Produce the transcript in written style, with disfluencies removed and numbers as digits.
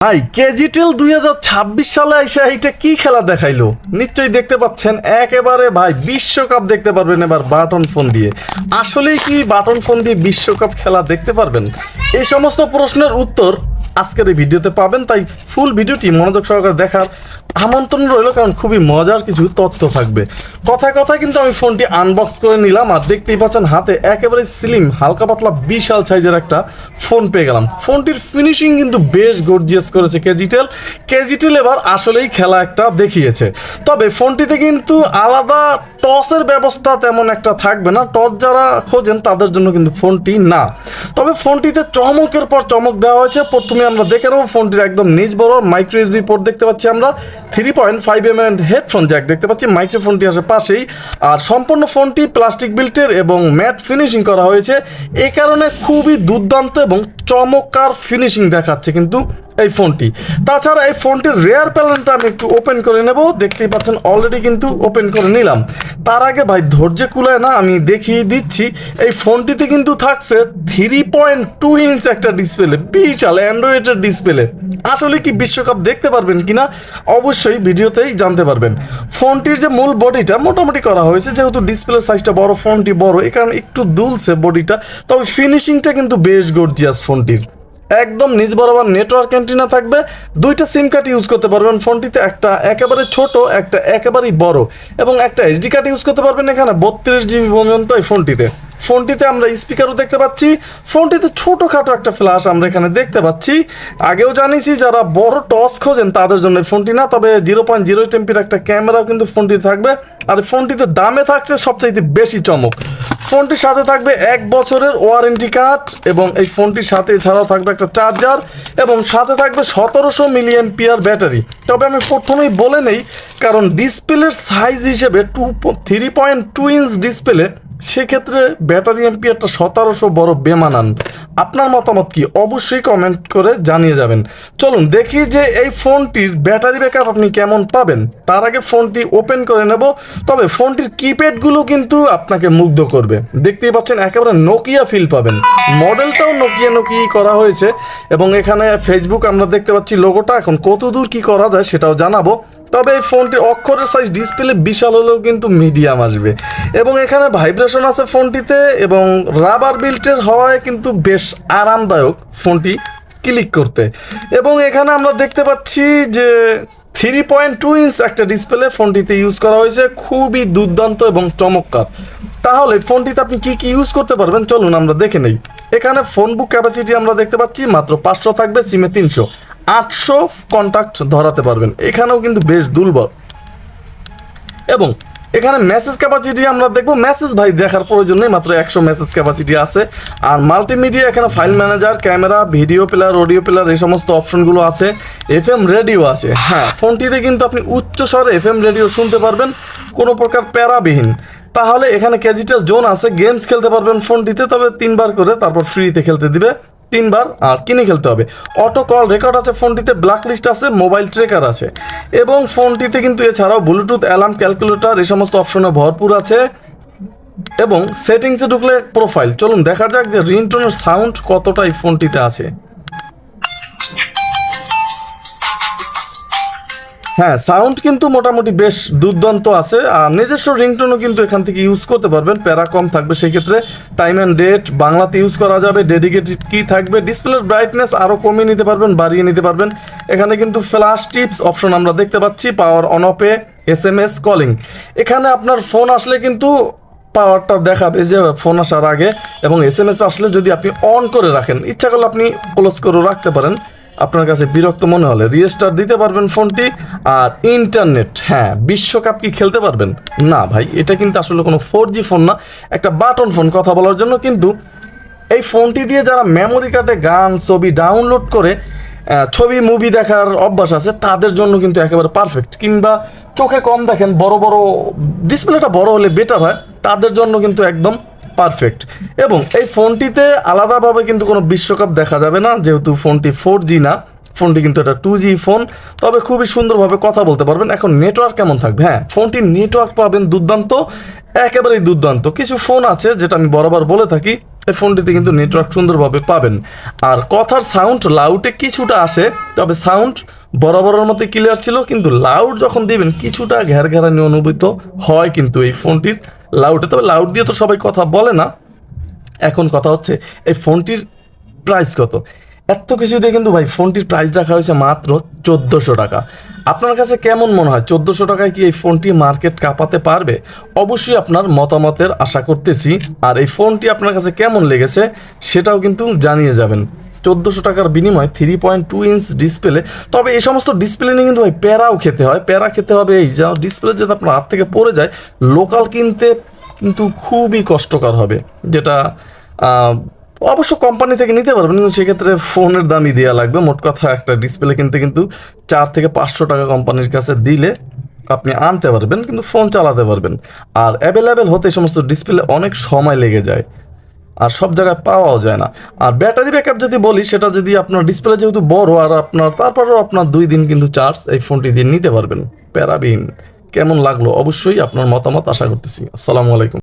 ভাই কেজিটেল 2026 সালে আইসা এইটা কি খেলা দেখাইলো নিশ্চয়ই দেখতে পাচ্ছেন। একেবারে ভাই বিশ্বকাপ দেখতে পারবেন এবার বাটন ফোন দিয়ে। আসলেই কি বাটন ফোন দিয়ে বিশ্বকাপ খেলা দেখতে পারবেন? এই সমস্ত প্রশ্নের উত্তর আজকের এই ভিডিওতে পাবেন, তাই ফুল ভিডিওটি মনোযোগ সহকারে দেখার আমন্ত্রণ রইল, কারণ খুবই মজার কিছু তথ্য থাকবে। কথায় কথায় কিন্তু আমি ফোনটি আনবক্স করে নিলাম, আর দেখতেই পাচ্ছেন হাতে একেবারে স্লিম হালকা পাতলা বিশাল সাইজের একটা ফোন পেয়ে গেলাম। ফোনটির ফিনিশিং কিন্তু বেশ গর্জিয়াস করেছে কেজিটেল এবার আসলেই খেলা একটা দেখিয়েছে। তবে ফোনটিতে কিন্তু আলাদা টসের ব্যবস্থা তেমন একটা থাকবে না, টস যারা খোঁজেন তাদের জন্য কিন্তু ফোনটি না। তবে ফোনটিতে চমকের পর চমক দেওয়া হয়েছে। প্রথমে আমরা দেখে নেব ফোনটির একদম নিচ বড় মাইক্রো ইউএসবি পোর্ট দেখতে পাচ্ছি আমরা, 3.5mm হেডফোন জ্যাক দেখতে পাচ্ছি, মাইক্রোফোনটি আসে পাশেই। আর সম্পূর্ণ ফোনটি প্লাস্টিক বিল্টের এবং ম্যাট ফিনিশিং করা হয়েছে, এই কারণে খুবই দুর্দান্ত এবং চমৎকার ফিনিশিং দেখাচ্ছে কিন্তু এই ফোনটি। তাছাড়া এই ফোনটির রেয়ার প্যানেলটা আমি একটু ওপেন করে নেব, দেখতেই পাচ্ছেন অলরেডি কিন্তু ওপেন করে নিলাম। তার আগে ভাই ধৈর্য কুলায় না, আমি দেখিয়ে দিচ্ছি এই ফোনটিতে কিন্তু থাকছে 3.2 ইঞ্চ একটা ডিসপ্লে, বিশাল অ্যান্ড্রয়েডের ডিসপ্লে। আসলে কি বিশ্বকাপ দেখতে পারবেন কিনা অবশ্যই ভিডিওতেই জানতে পারবেন। ফোনটির যে মূল বডিটা মোটামুটি করা হয়েছে, যেহেতু ডিসপ্লের সাইজটা বড়, ফোনটি বড়, এই কারণে একটু দুলছে বডিটা, তবে ফিনিশিংটা কিন্তু বেশ গর্জিয়াস ফোনটির। একদম নিজ বরাবর নেটওয়ার্ক অ্যান্টিনা থাকবে, দুইটা সিম কার্ড ইউজ করতে পারবেন ফোনটিতে, একটা একেবারে ছোট, একটা একেবারেই বড়, এবং একটা এইচডি কার্ড ইউজ করতে পারবেন এখানে 32GB পর্যন্ত এই ফোনটিতে আমরা স্পিকারও দেখতে পাচ্ছি। ফোনটিতে ছোটোখাটো একটা ফ্ল্যাশ আমরা এখানে দেখতে পাচ্ছি। আগেও জানিয়েছি যারা বড় টস খোঁজেন তাদের জন্য ফোনটি না, তবে 0.08 এমপির একটা ক্যামেরাও কিন্তু ফোনটিতে থাকবে। আর ফোনটিতে দামে থাকছে সবচাইতে বেশি চমক, ফোনটির সাথে থাকবে 1 বছরের ওয়ারেন্টি কার্ড, এবং এই ফোনটির সাথে এছাড়াও থাকবে একটা চার্জার, এবং সাথে থাকবে 1700 মিলিঅ্যাম্পিয়ার ব্যাটারি। তবে আমি প্রথমেই বলে নেই, কারণ ডিসপ্লের সাইজ হিসেবে 3.2 ইঞ্চ ডিসপ্লে, সেক্ষেত্রে ব্যাটারি এম্পিয়ারটা 1700 বড় বেমানান। আপনার মতামত কি অবশ্যই কমেন্ট করে জানিয়ে যাবেন। চলুন দেখি যে এই ফোনটির ব্যাটারি ব্যাকআপ আপনি কেমন পাবেন। তার আগে ফোনটি ওপেন করে নেব। তবে ফোনটির কিপ্যাডগুলো কিন্তু আপনাকে মুগ্ধ করবে, দেখতেই পাচ্ছেন একেবারে নোকিয়া ফিল পাবেন, মডেলটাও নোকিয়া করা হয়েছে, এবং এখানে ফেসবুক আমরা দেখতে পাচ্ছি লোগোটা। এখন কতদূর কি করা যায় সেটাও জানাবো। তবে এই ফোনটির অক্ষরের সাইজ ডিসপ্লে বিশাল হলেও কিন্তু মিডিয়াম আসবে, এবং এখানে ভাইব্রেশন আছে ফোনটিতে, এবং রাবার বিল্টের হওয়ায় কিন্তু বেশ আরামদায়ক ফোনটি ক্লিক করতে। এবং এখানে আমরা দেখতে পাচ্ছি যে 3.2 ইঞ্চ একটা ডিসপ্লে ফোনটিতে ইউজ করা হয়েছে, খুবই দুর্দান্ত এবং চমৎকার। তাহলে ফোনটিতে আপনি কি কি ইউজ করতে পারবেন চলুন আমরা দেখে নেই। এখানে ফোন বুক ক্যাপাসিটি আমরা দেখতে পাচ্ছি মাত্র 500 থাকবে, সিমে 300, 800 কন্ট্যাক্ট ধরাতে পারবেন, এখানেও কিন্তু বেশ দুর্বল। এবং এখানে মেসেজ ক্যাপাসিটি আমরা দেখবো, মেসেজ ভাই দেখার প্রয়োজন নেই, মাত্র 100 মেসেজ ক্যাপাসিটি আছে। আর মাল্টিমিডিয়া এখানে file manager, camera, video player, audio player, এই সমস্ত অপশনগুলো আছে। FM রেডিও আছে, হ্যাঁ ফোনটিতে কিন্তু আপনি উচ্চ স্বরে FM রেডিও শুনতে পারবেন, কোনো প্রকার প্যারাবিহীন। তাহলে এখানে ক্যাজিটাল জোন আছে, গেমস খেলতে পারবেন ফোনটিতে, তবে 3 বার করে তারপর ফ্রিতে খেলতে দিবে, 3 বার আর কিনে খেলতে হবে। অটো কল রেকর্ড আছে ফোনটিতে, ব্ল্যাক লিস্ট আছে, মোবাইল ট্রেকার আছে, এবং ফোনটিতে কিন্তু এছাড়াও ব্লুটুথ, অ্যালার্ম, ক্যালকুলেটর, এই সমস্ত অপশনে ভরপুর আছে। এবং সেটিংসে ঢুকলে প্রোফাইল, চলুন দেখা যাক যে রিংটোনের সাউন্ড কতটা এই ফোনটিতে আছে। হ্যাঁ, সাউন্ড কিন্তু মোটামুটি বেশ দুর্দান্ত আছে, আর নিজস্ব রিংটোনও কিন্তু এখান থেকে ইউজ করতে পারবেন, প্যারা কম থাকবে সেই ক্ষেত্রে। টাইম অ্যান্ড ডেট বাংলাতে ইউজ করা যাবে, ডেডিকেটেড কি থাকবে, ডিসপ্লের ব্রাইটনেস আরও কমিয়ে নিতে পারবেন, বাড়িয়ে নিতে পারবেন। এখানে কিন্তু ফ্ল্যাশ টিপস অপশন আমরা দেখতে পাচ্ছি, পাওয়ার অন অফে, SMS কলিং। এখানে আপনার ফোন আসলে কিন্তু পাওয়ারটা দেখাবে যে ফোন আসার আগে, এবং SMS আসলে যদি আপনি অন করে রাখেন, ইচ্ছা করলে আপনি ক্লোজ করে রাখতে পারেন, আপনার কাছে বিরক্ত মনে হলে রিস্টার্ট দিতে পারবেন ফোনটি। আর ইন্টারনেট, হ্যাঁ বিশ্বকাপ কি খেলতে পারবেন? না ভাই, এটা কিন্তু আসলে কোনো 4G ফোন না, একটা বাটন ফোন কথা বলার জন্য। কিন্তু এই ফোনটি দিয়ে যারা মেমোরি কার্ডে গান ছবি ডাউনলোড করে ছবি মুভি দেখার অভ্যাস আছে তাদের জন্য কিন্তু একেবারে পারফেক্ট, কিংবা চোখে কম দেখেন, বড় বড় ডিসপ্লেটা বড় হলে বেটার হয়, তাদের জন্য কিন্তু একদম পারফেক্ট। এবং এই ফোনটিতে আলাদাভাবে কিন্তু কোনো বিশ্বকাপ দেখা যাবে না, যেহেতু ফোনটি 4G না, ফোনটি কিন্তু এটা 2G ফোন। তবে খুবই সুন্দরভাবে কথা বলতে পারবেন। এখন নেটওয়ার্ক কেমন থাকবে? হ্যাঁ, ফোনটির নেটওয়ার্ক পাবেন দুর্দান্ত, একেবারেই দুর্দান্ত। কিছু ফোন আছে যেটা আমি বরাবর বলে থাকি, এই ফোনটিতে কিন্তু নেটওয়ার্ক সুন্দরভাবে পাবেন। আর কথার সাউন্ড লাউডে কিছুটা আসে, তবে সাউন্ড বরাবরের মতো ক্লিয়ার ছিল, কিন্তু লাউড যখন দিবেন কিছুটা ঘেরঘেরানি অনুভূত হয় কিন্তু এই ফোনটির লাউডে। তবে লাউড দিয়ে তো সবাই কথা বলে না। এখন কথা হচ্ছে এই ফোনটির প্রাইস কত। এত কিছু দিয়ে কিন্তু ভাই ফোনটির প্রাইস রাখা হয়েছে মাত্র 1400 টাকা। আপনার কাছে কেমন মনে হয় 1400 টাকায় কি এই ফোনটি মার্কেট কাঁপাতে পারবে? অবশ্যই আপনার মতামতের আশা করতেছি। আর এই ফোনটি আপনার কাছে কেমন লেগেছে সেটাও কিন্তু জানিয়ে যাবেন। 1400 টাকার বিনিময়ে 3.2 ইঞ্চ ডিসপ্লে। তবে এই সমস্ত ডিসপ্লে নিয়ে কিন্তু ভাই প্যারাও খেতে হয়, প্যারা খেতে হবে। এই যা ডিসপ্লে যদি আপনার হাত থেকে পড়ে যায়, লোকাল কিনতে কিন্তু খুবই কষ্টকর হবে। যেটা অবশ্য কোম্পানি থেকে নিতে পারবেন, কিন্তু সেক্ষেত্রে ফোনের দামই দেওয়া লাগবে। মোট কথা একটা ডিসপ্লে কিনতে কিন্তু 4 থেকে 500 টাকা কোম্পানির কাছে দিলে আপনি আনতে পারবেন, কিন্তু ফোন চালাতে পারবেন। আর অ্যাভেলেবেল হতে এই সমস্ত ডিসপ্লে অনেক সময় লেগে যায়, আর সব জায়গায় পাওয়াও যায় না। আর ব্যাটারি ব্যাকআপ যদি বলি, সেটা যদি আপনার ডিসপ্লে যেহেতু বড়, আর আপনার তারপরেও আপনার 2 দিন কিন্তু চার্জ এই ফোনটি দিয়ে নিতে পারবেন প্যারাবিহীন। কেমন লাগলো অবশ্যই আপনার মতামত আশা করতেছি। আসসালামু আলাইকুম।